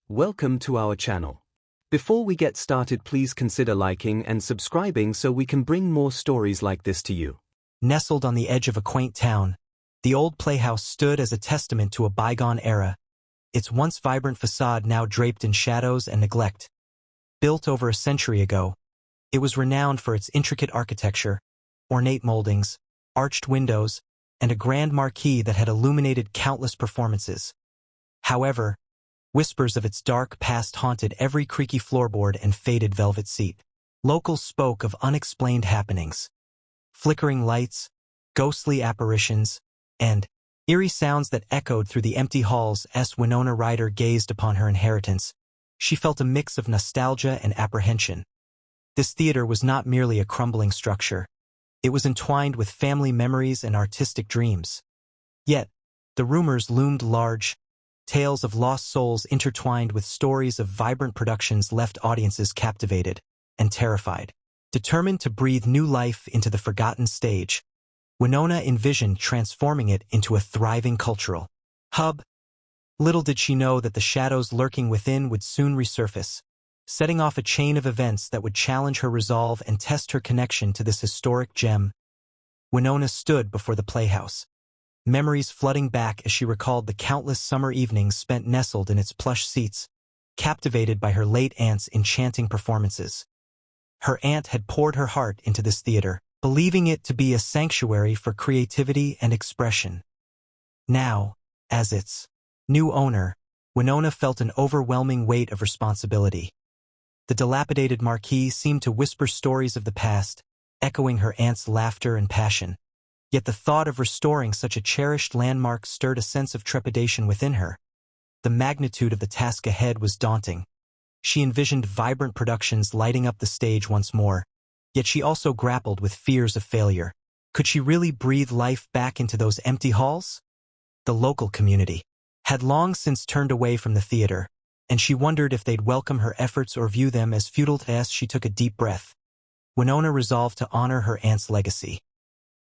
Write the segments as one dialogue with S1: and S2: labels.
S1: Welcome to our channel. Before we get started, please consider liking and subscribing so we can bring more stories like this to you.
S2: Nestled on the edge of a quaint town, the old playhouse stood as a testament to a bygone era, its once vibrant facade now draped in shadows and neglect. Built over a century ago, it was renowned for its intricate architecture, ornate moldings, arched windows, and a grand marquee that had illuminated countless performances. However, whispers of its dark past haunted every creaky floorboard and faded velvet seat. Locals spoke of unexplained happenings, flickering lights, ghostly apparitions, and eerie sounds that echoed through the empty halls as Winona Ryder gazed upon her inheritance. She felt a mix of nostalgia and apprehension. This theater was not merely a crumbling structure. It was entwined with family memories and artistic dreams. Yet, the rumors loomed large. Tales of lost souls intertwined with stories of vibrant productions left audiences captivated and terrified. Determined to breathe new life into the forgotten stage, Winona envisioned transforming it into a thriving cultural hub. Little did she know that the shadows lurking within would soon resurface, setting off a chain of events that would challenge her resolve and test her connection to this historic gem. Winona stood before the playhouse, memories flooding back as she recalled the countless summer evenings spent nestled in its plush seats, captivated by her late aunt's enchanting performances. Her aunt had poured her heart into this theater, believing it to be a sanctuary for creativity and expression. Now, as its new owner, Winona felt an overwhelming weight of responsibility. The dilapidated marquee seemed to whisper stories of the past, echoing her aunt's laughter and passion. Yet the thought of restoring such a cherished landmark stirred a sense of trepidation within her. The magnitude of the task ahead was daunting. She envisioned vibrant productions lighting up the stage once more, yet she also grappled with fears of failure. Could she really breathe life back into those empty halls? The local community had long since turned away from the theater, and she wondered if they'd welcome her efforts or view them as futile. As she took a deep breath, Winona resolved to honor her aunt's legacy.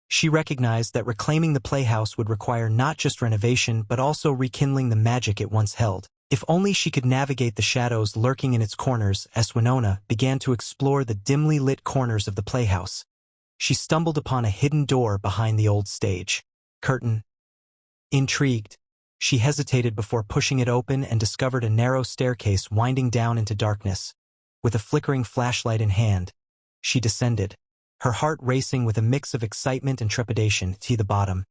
S2: She recognized that reclaiming the playhouse would require not just renovation but also rekindling the magic it once held. If only she could navigate the shadows lurking in its corners. As Winona began to explore the dimly lit corners of the playhouse, she stumbled upon a hidden door behind the old stage curtain. Intrigued, she hesitated before pushing it open and discovered a narrow staircase winding down into darkness. With a flickering flashlight in hand, she descended, her heart racing with a mix of excitement and trepidation. To the bottom,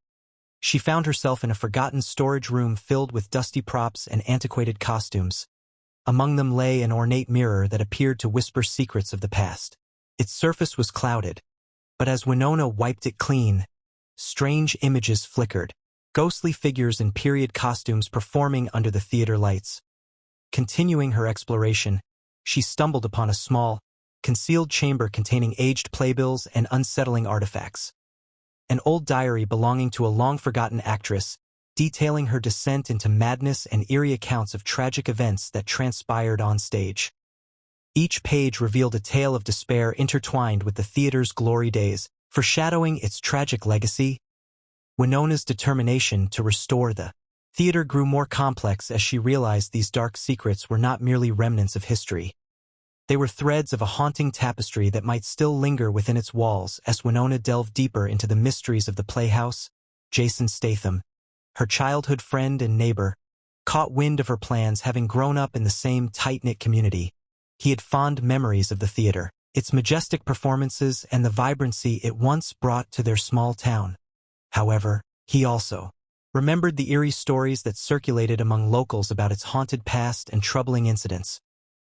S2: she found herself in a forgotten storage room filled with dusty props and antiquated costumes. Among them lay an ornate mirror that appeared to whisper secrets of the past. Its surface was clouded, but as Winona wiped it clean, strange images flickered, ghostly figures in period costumes performing under the theater lights. Continuing her exploration, she stumbled upon a small, concealed chamber containing aged playbills and unsettling artifacts. An old diary belonging to a long-forgotten actress, detailing her descent into madness and eerie accounts of tragic events that transpired on stage. Each page revealed a tale of despair intertwined with the theater's glory days, foreshadowing its tragic legacy. Winona's determination to restore the theater grew more complex as she realized these dark secrets were not merely remnants of history. They were threads of a haunting tapestry that might still linger within its walls. As Winona delved deeper into the mysteries of the playhouse, Jason Statham, her childhood friend and neighbor, caught wind of her plans. Having grown up in the same tight-knit community, he had fond memories of the theater, its majestic performances, and the vibrancy it once brought to their small town. However, he also remembered the eerie stories that circulated among locals about its haunted past and troubling incidents.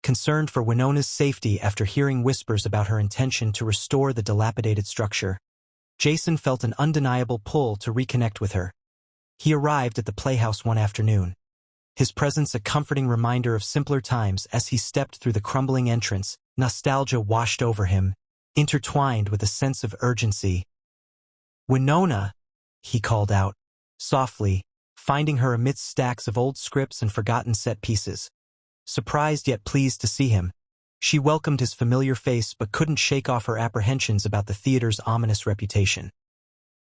S2: Concerned for Winona's safety after hearing whispers about her intention to restore the dilapidated structure, Jason felt an undeniable pull to reconnect with her. He arrived at the playhouse one afternoon, his presence a comforting reminder of simpler times. As he stepped through the crumbling entrance, nostalgia washed over him, intertwined with a sense of urgency. "Winona," he called out, softly, finding her amidst stacks of old scripts and forgotten set pieces. Surprised yet pleased to see him, she welcomed his familiar face but couldn't shake off her apprehensions about the theater's ominous reputation.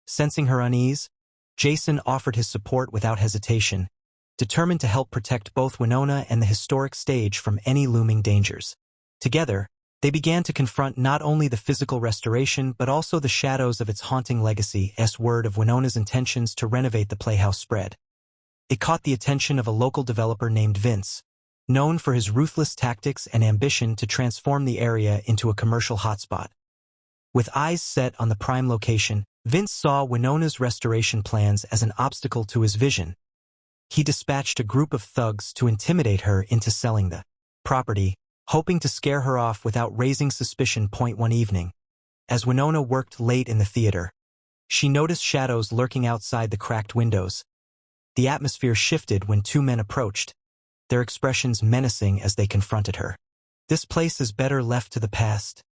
S2: Sensing her unease, Jason offered his support without hesitation, determined to help protect both Winona and the historic stage from any looming dangers. Together, they began to confront not only the physical restoration but also the shadows of its haunting legacy as word of Winona's intentions to renovate the playhouse spread. It caught the attention of a local developer named Vince, known for his ruthless tactics and ambition to transform the area into a commercial hotspot. With eyes set on the prime location, Vince saw Winona's restoration plans as an obstacle to his vision. He dispatched a group of thugs to intimidate her into selling the property, hoping to scare her off without raising suspicion. One evening, as Winona worked late in the theater, she noticed shadows lurking outside the cracked windows. The atmosphere shifted when two men approached, their expressions menacing as they confronted her. "This place is better left to the past,"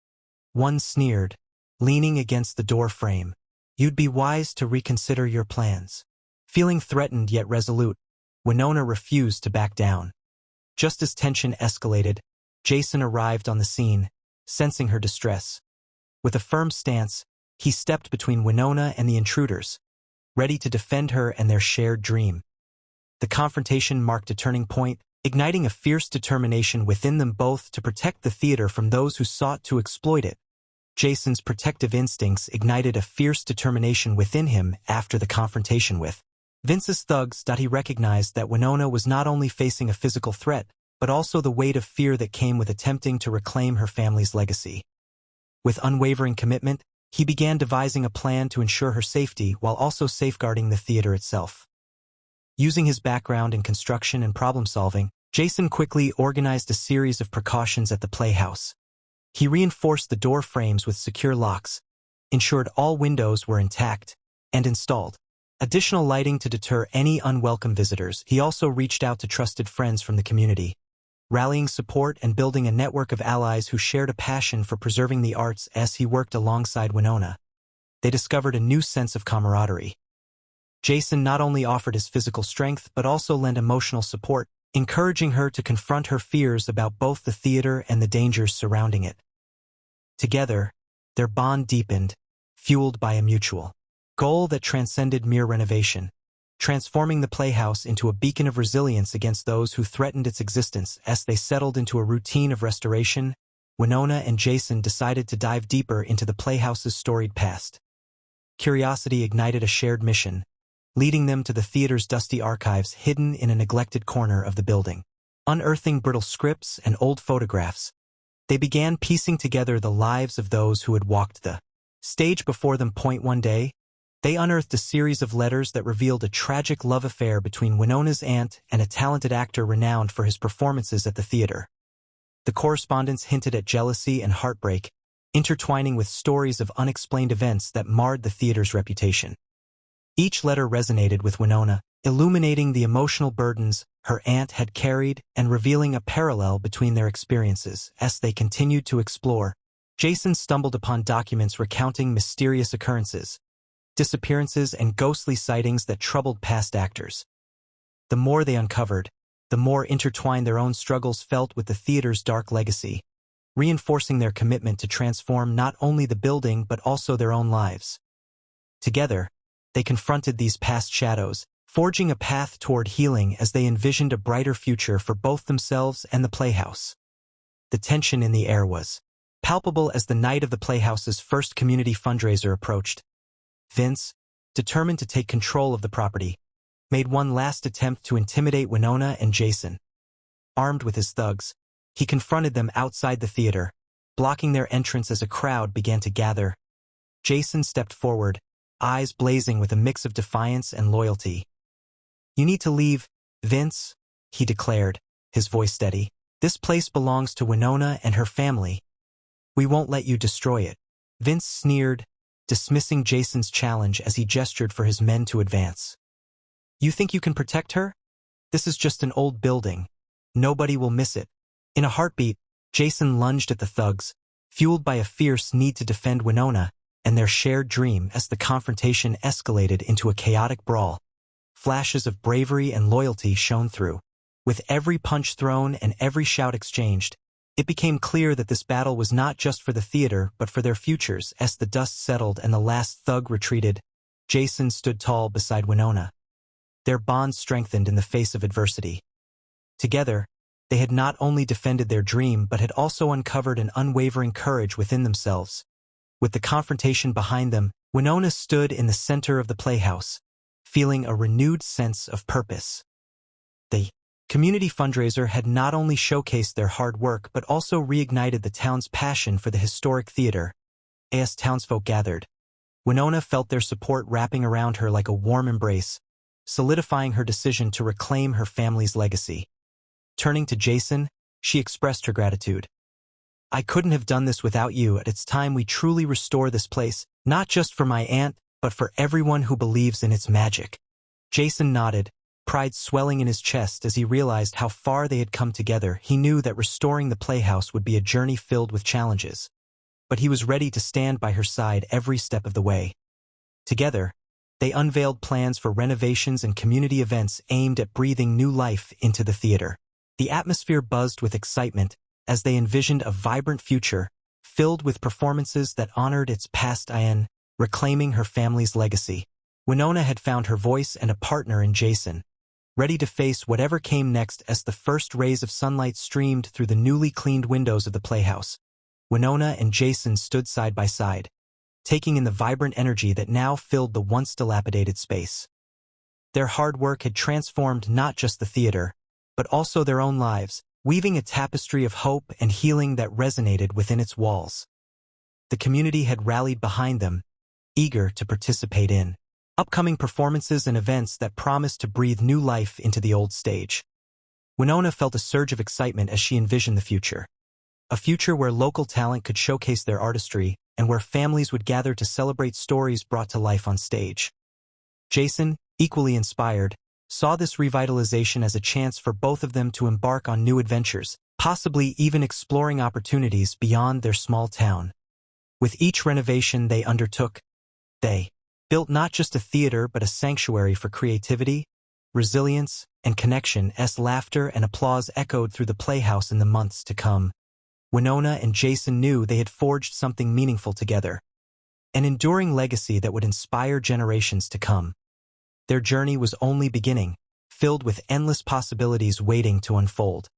S2: one sneered, leaning against the door frame. "You'd be wise to reconsider your plans." Feeling threatened yet resolute, Winona refused to back down. Just as tension escalated, Jason arrived on the scene, sensing her distress. With a firm stance, he stepped between Winona and the intruders, ready to defend her and their shared dream. The confrontation marked a turning point, igniting a fierce determination within them both to protect the theater from those who sought to exploit it. Jason's protective instincts ignited a fierce determination within him after the confrontation with Vince's thugs. He recognized that Winona was not only facing a physical threat, but also the weight of fear that came with attempting to reclaim her family's legacy. With unwavering commitment, he began devising a plan to ensure her safety while also safeguarding the theater itself. Using his background in construction and problem-solving, Jason quickly organized a series of precautions at the playhouse. He reinforced the door frames with secure locks, ensured all windows were intact, and installed additional lighting to deter any unwelcome visitors. He also reached out to trusted friends from the community, rallying support and building a network of allies who shared a passion for preserving the arts. As he worked alongside Winona, they discovered a new sense of camaraderie. Jason not only offered his physical strength but also lent emotional support, encouraging her to confront her fears about both the theater and the dangers surrounding it. Together, their bond deepened, fueled by a mutual goal that transcended mere renovation, transforming the playhouse into a beacon of resilience against those who threatened its existence. As they settled into a routine of restoration, Winona and Jason decided to dive deeper into the playhouse's storied past. Curiosity ignited a shared mission, leading them to the theater's dusty archives hidden in a neglected corner of the building. Unearthing brittle scripts and old photographs, they began piecing together the lives of those who had walked the stage before them. One day, they unearthed a series of letters that revealed a tragic love affair between Winona's aunt and a talented actor renowned for his performances at the theater. The correspondence hinted at jealousy and heartbreak, intertwining with stories of unexplained events that marred the theater's reputation. Each letter resonated with Winona, illuminating the emotional burdens her aunt had carried and revealing a parallel between their experiences. As they continued to explore, Jason stumbled upon documents recounting mysterious occurrences, disappearances, and ghostly sightings that troubled past actors. The more they uncovered, the more intertwined their own struggles felt with the theater's dark legacy, reinforcing their commitment to transform not only the building but also their own lives. Together, they confronted these past shadows, forging a path toward healing as they envisioned a brighter future for both themselves and the playhouse. The tension in the air was palpable as the night of the playhouse's first community fundraiser approached. Vince, determined to take control of the property, made one last attempt to intimidate Winona and Jason. Armed with his thugs, he confronted them outside the theater, blocking their entrance as a crowd began to gather. Jason stepped forward, eyes blazing with a mix of defiance and loyalty. "You need to leave, Vince," he declared, his voice steady. "This place belongs to Winona and her family. We won't let you destroy it." Vince sneered, dismissing Jason's challenge as he gestured for his men to advance. "You think you can protect her? This is just an old building. Nobody will miss it." In a heartbeat, Jason lunged at the thugs, fueled by a fierce need to defend Winona and their shared dream. As the confrontation escalated into a chaotic brawl, flashes of bravery and loyalty shone through. With every punch thrown and every shout exchanged, it became clear that this battle was not just for the theater but for their futures. As the dust settled and the last thug retreated, Jason stood tall beside Winona, their bond strengthened in the face of adversity. Together, they had not only defended their dream but had also uncovered an unwavering courage within themselves. With the confrontation behind them, Winona stood in the center of the playhouse, feeling a renewed sense of purpose. The community fundraiser had not only showcased their hard work but also reignited the town's passion for the historic theater. As townsfolk gathered, Winona felt their support wrapping around her like a warm embrace, solidifying her decision to reclaim her family's legacy. Turning to Jason, she expressed her gratitude. "I couldn't have done this without you. It's time we truly restore this place, not just for my aunt, but for everyone who believes in its magic." Jason nodded, pride swelling in his chest as he realized how far they had come together. He knew that restoring the playhouse would be a journey filled with challenges, but he was ready to stand by her side every step of the way. Together, they unveiled plans for renovations and community events aimed at breathing new life into the theater. The atmosphere buzzed with excitement as they envisioned a vibrant future filled with performances that honored its past IN, reclaiming her family's legacy. Winona had found her voice and a partner in Jason, ready to face whatever came next as the first rays of sunlight streamed through the newly cleaned windows of the playhouse. Winona and Jason stood side by side, taking in the vibrant energy that now filled the once dilapidated space. Their hard work had transformed not just the theater, but also their own lives, weaving a tapestry of hope and healing that resonated within its walls. The community had rallied behind them, eager to participate in upcoming performances and events that promised to breathe new life into the old stage. Winona felt a surge of excitement as she envisioned the future. A future where local talent could showcase their artistry and where families would gather to celebrate stories brought to life on stage. Jason, equally inspired, saw this revitalization as a chance for both of them to embark on new adventures, possibly even exploring opportunities beyond their small town. With each renovation they undertook, they built not just a theater but a sanctuary for creativity, resilience, and connection as laughter and applause echoed through the playhouse in the months to come. Winona and Jason knew they had forged something meaningful together, an enduring legacy that would inspire generations to come. Their journey was only beginning, filled with endless possibilities waiting to unfold.